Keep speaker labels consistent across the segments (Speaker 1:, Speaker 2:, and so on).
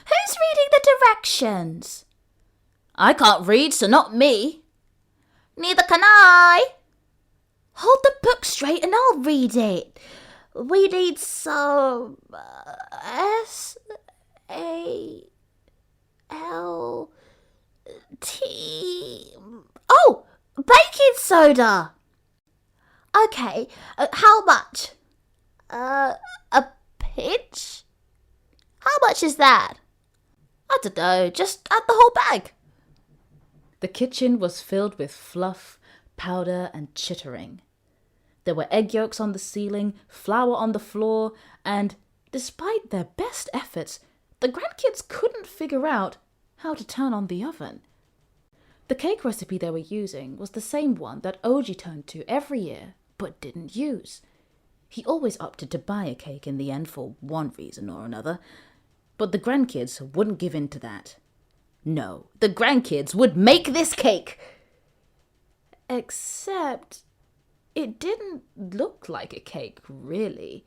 Speaker 1: Who's reading the directions? I can't read, so not me. Neither can I. Hold the book straight and I'll read it. We need some S-A-L-T... Oh, baking soda. Okay, how much? A pinch? How much is that? I don't know, just add the whole bag.
Speaker 2: The kitchen was filled with fluff, powder, and chittering. There were egg yolks on the ceiling, flour on the floor, and, despite their best efforts, the grandkids couldn't figure out how to turn on the oven. The cake recipe they were using was the same one that Oji turned to every year, but didn't use. He always opted to buy a cake in the end for one reason or another, but the grandkids wouldn't give in to that. No, the grandkids would make this cake! Except it didn't look like a cake, really.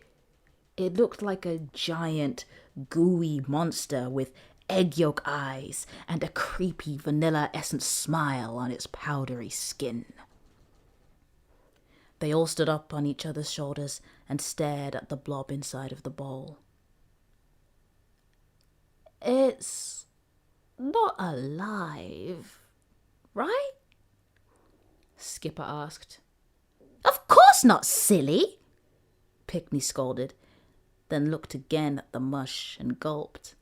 Speaker 2: It looked like a giant, gooey monster with egg yolk eyes and a creepy vanilla essence smile on its powdery skin. They all stood up on each other's shoulders and stared at the blob inside of the bowl. It's not alive, right? Skipper asked.
Speaker 1: Of course not, silly, Pickney scolded, then looked again at the mush and gulped.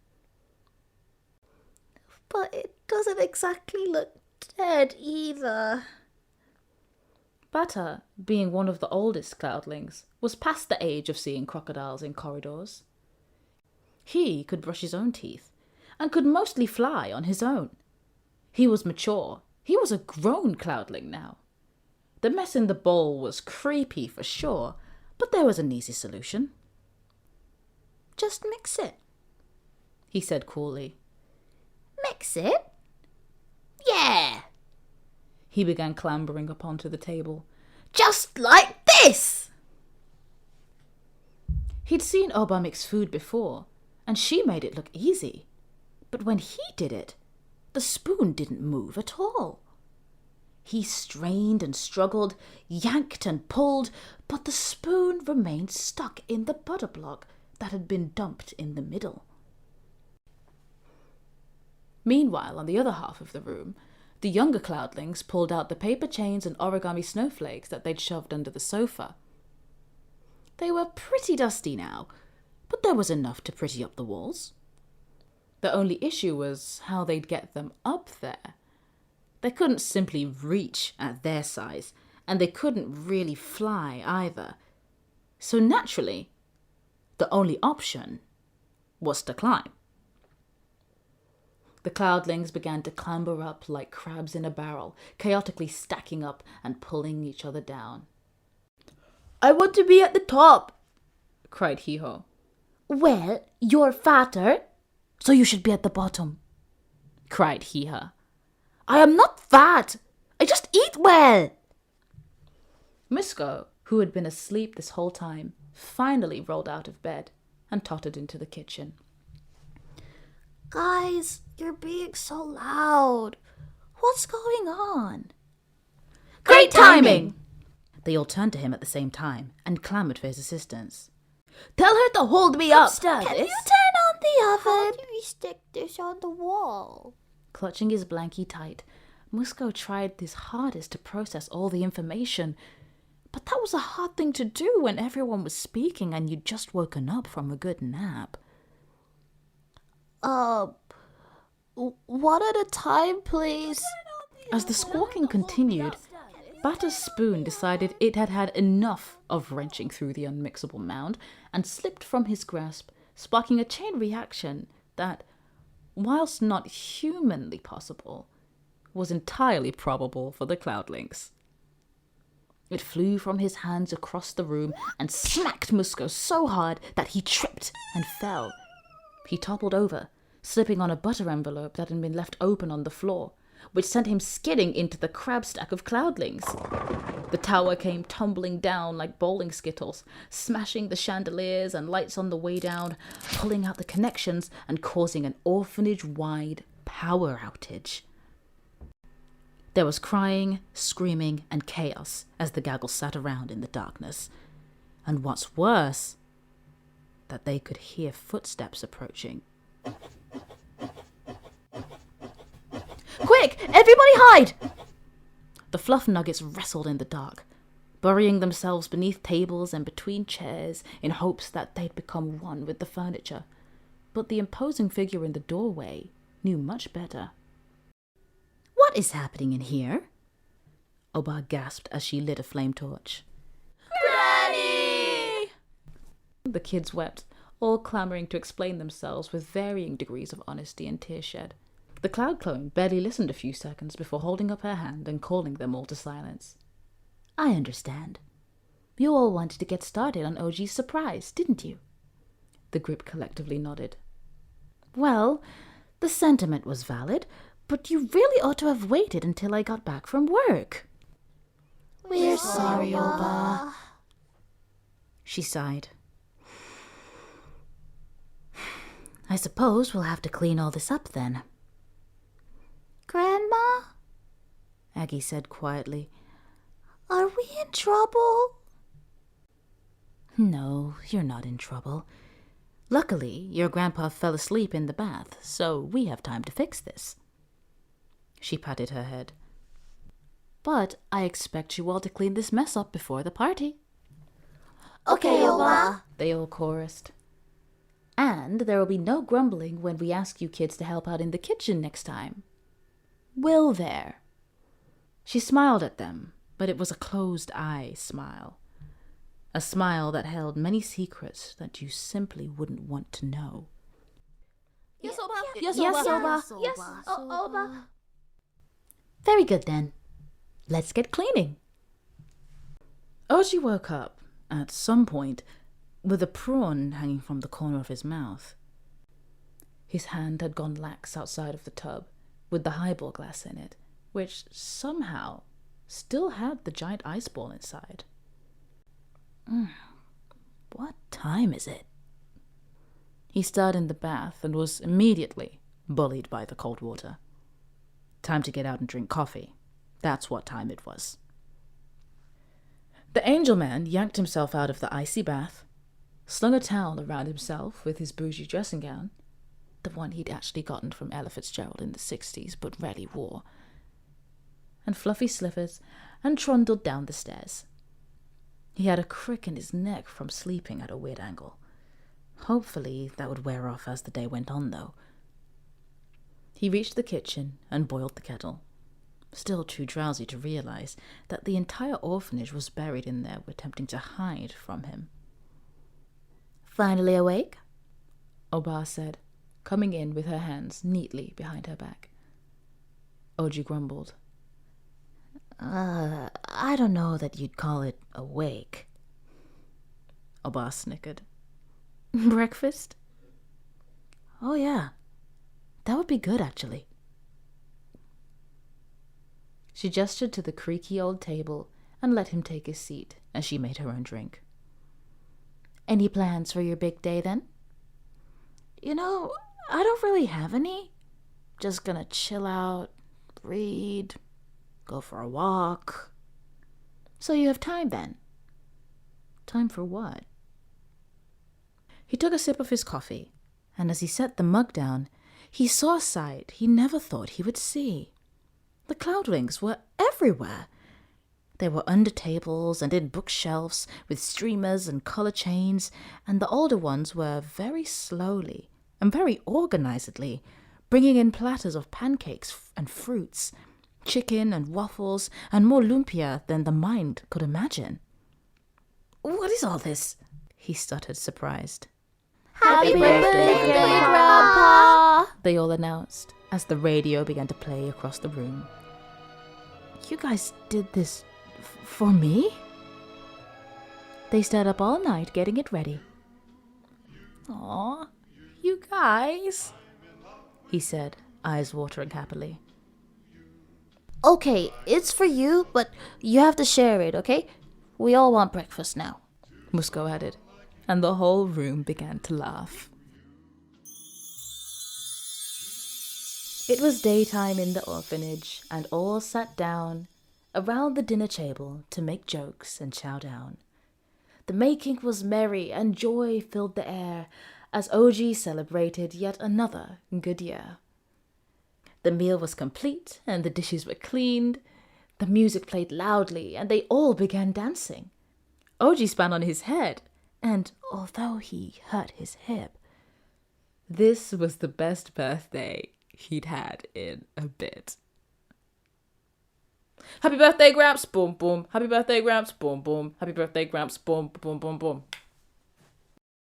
Speaker 1: But it doesn't exactly look dead either.
Speaker 2: Butter, being one of the oldest Cloudlings, was past the age of seeing crocodiles in corridors. He could brush his own teeth and could mostly fly on his own. He was mature. He was a grown Cloudling now. The mess in the bowl was creepy for sure, but there was an easy solution.
Speaker 1: Just mix it,
Speaker 2: he said coolly.
Speaker 1: Mix it? Yeah.
Speaker 2: He began clambering up onto the table.
Speaker 1: Just like this!
Speaker 2: He'd seen Oba mix food before, and she made it look easy. But when he did it, the spoon didn't move at all. He strained and struggled, yanked and pulled, but the spoon remained stuck in the butter block that had been dumped in the middle. Meanwhile, on the other half of the room, the younger Cloudlings pulled out the paper chains and origami snowflakes that they'd shoved under the sofa. They were pretty dusty now, but there was enough to pretty up the walls. The only issue was how they'd get them up there. They couldn't simply reach at their size, and they couldn't really fly either. So naturally, the only option was to climb. The Cloudlings began to clamber up like crabs in a barrel, chaotically stacking up and pulling each other down.
Speaker 1: I want to be at the top,
Speaker 2: cried Hee-Haw.
Speaker 1: Well, you're fatter, so you should be at the bottom,
Speaker 2: cried Hee-Haw.
Speaker 1: I am not fat. I just eat well.
Speaker 2: Musco, who had been asleep this whole time, finally rolled out of bed and tottered into the kitchen.
Speaker 1: Guys, you're being so loud. What's going on?
Speaker 2: Great timing! They all turned to him at the same time and clamoured for his assistance.
Speaker 1: Tell her to hold me up.
Speaker 3: Can you turn on the oven? How do we stick this on the wall?
Speaker 2: Clutching his blankie tight, Musco tried his hardest to process all the information. But that was a hard thing to do when everyone was speaking and you'd just woken up from a good nap.
Speaker 3: One at a time, please.
Speaker 2: As the squawking continued, Butter's spoon decided it had had enough of wrenching through the unmixable mound and slipped from his grasp, sparking a chain reaction that, whilst not humanly possible, was entirely probable for the Cloudlings. It flew from his hands across the room and smacked Musco so hard that he tripped and fell. He toppled over, slipping on a butter envelope that had been left open on the floor, which sent him skidding into the crab stack of Cloudlings. The tower came tumbling down like bowling skittles, smashing the chandeliers and lights on the way down, pulling out the connections and causing an orphanage-wide power outage. There was crying, screaming, and chaos as the gaggle sat around in the darkness. And what's worse, that they could hear footsteps approaching.
Speaker 1: Quick, everybody hide!
Speaker 2: The fluff nuggets wrestled in the dark, burying themselves beneath tables and between chairs in hopes that they'd become one with the furniture. But the imposing figure in the doorway knew much better.
Speaker 1: What is happening in here?
Speaker 2: Oba gasped as she lit a flame torch.
Speaker 1: Granny!
Speaker 2: The kids wept, all clamoring to explain themselves with varying degrees of honesty and tear shed. The cloud clone barely listened a few seconds before holding up her hand and calling them all to silence.
Speaker 1: I understand. You all wanted to get started on OG's surprise, didn't you?
Speaker 2: The group collectively nodded.
Speaker 1: Well, the sentiment was valid, but you really ought to have waited until I got back from work.
Speaker 3: We're sorry, Oba.
Speaker 1: She sighed. I suppose we'll have to clean all this up then.
Speaker 3: Grandma,
Speaker 1: Aggie said quietly.
Speaker 3: are we in trouble?
Speaker 1: No, you're not in trouble. Luckily, your grandpa fell asleep in the bath, so we have time to fix this.
Speaker 2: She patted her head.
Speaker 1: But I expect you all to clean this mess up before the party.
Speaker 3: Okay, Oba.
Speaker 2: They all chorused.
Speaker 1: And there will be no grumbling when we ask you kids to help out in the kitchen next time. Will there?
Speaker 2: She smiled at them, but it was a closed-eye smile. A smile that held many secrets that you simply wouldn't want to know.
Speaker 3: Yes, Oba.
Speaker 1: Yes, Oba.
Speaker 3: Yes, Oba.
Speaker 1: Very good then. Let's get cleaning.
Speaker 2: Oji woke up, at some point, with a prawn hanging from the corner of his mouth. His hand had gone lax outside of the tub, with the highball glass in it, which somehow still had the giant ice ball inside.
Speaker 1: What time is it?
Speaker 2: He stirred in the bath and was immediately bullied by the cold water. Time to get out and drink coffee. That's what time it was. The angel man yanked himself out of the icy bath, slung a towel around himself with his bougie dressing gown, the one he'd actually gotten from Ella Fitzgerald in the 60s but rarely wore, and fluffy slippers, and trundled down the stairs. He had a crick in his neck from sleeping at a weird angle. Hopefully that would wear off as the day went on, though. He reached the kitchen and boiled the kettle, still too drowsy to realize that the entire orphanage was buried in there attempting to hide from him.
Speaker 1: Finally awake?
Speaker 2: Oba said, coming in with her hands neatly behind her back. Oji grumbled.
Speaker 1: I don't know that you'd call it awake.
Speaker 2: Oba snickered.
Speaker 1: Breakfast? Oh yeah, that would be good actually.
Speaker 2: She gestured to the creaky old table and let him take his seat as she made her own drink.
Speaker 1: Any plans for your big day then? I don't really have any. Just gonna chill out, read, go for a walk. So you have time then?
Speaker 2: Time for what? He took a sip of his coffee, and as he set the mug down, he saw a sight he never thought he would see. The Cloudlings were everywhere. They were under tables and in bookshelves with streamers and color chains, and the older ones were very slowly and very organizedly bringing in platters of pancakes and fruits, chicken and waffles, and more lumpia than the mind could imagine.
Speaker 1: What is all this?
Speaker 2: He stuttered, surprised.
Speaker 3: Happy birthday, Grandpa!
Speaker 2: They all announced as the radio began to play across the room.
Speaker 1: You guys did this for me?
Speaker 2: They stayed up all night getting it ready.
Speaker 1: Aw, you guys,
Speaker 2: he said, eyes watering happily.
Speaker 1: Okay, it's for you, but you have to share it, okay? We all want breakfast now.
Speaker 2: Musco added, and the whole room began to laugh. It was daytime in the orphanage, and all sat down around the dinner table to make jokes and chow down. The making was merry, and joy filled the air as OG celebrated yet another good year. The meal was complete, and the dishes were cleaned. The music played loudly, and they all began dancing. OG spat on his head, and although he hurt his hip, this was the best birthday he'd had in a bit. Happy birthday, Gramps, boom, boom. Happy birthday, Gramps, boom, boom. Happy birthday, Gramps, boom, boom, boom, boom.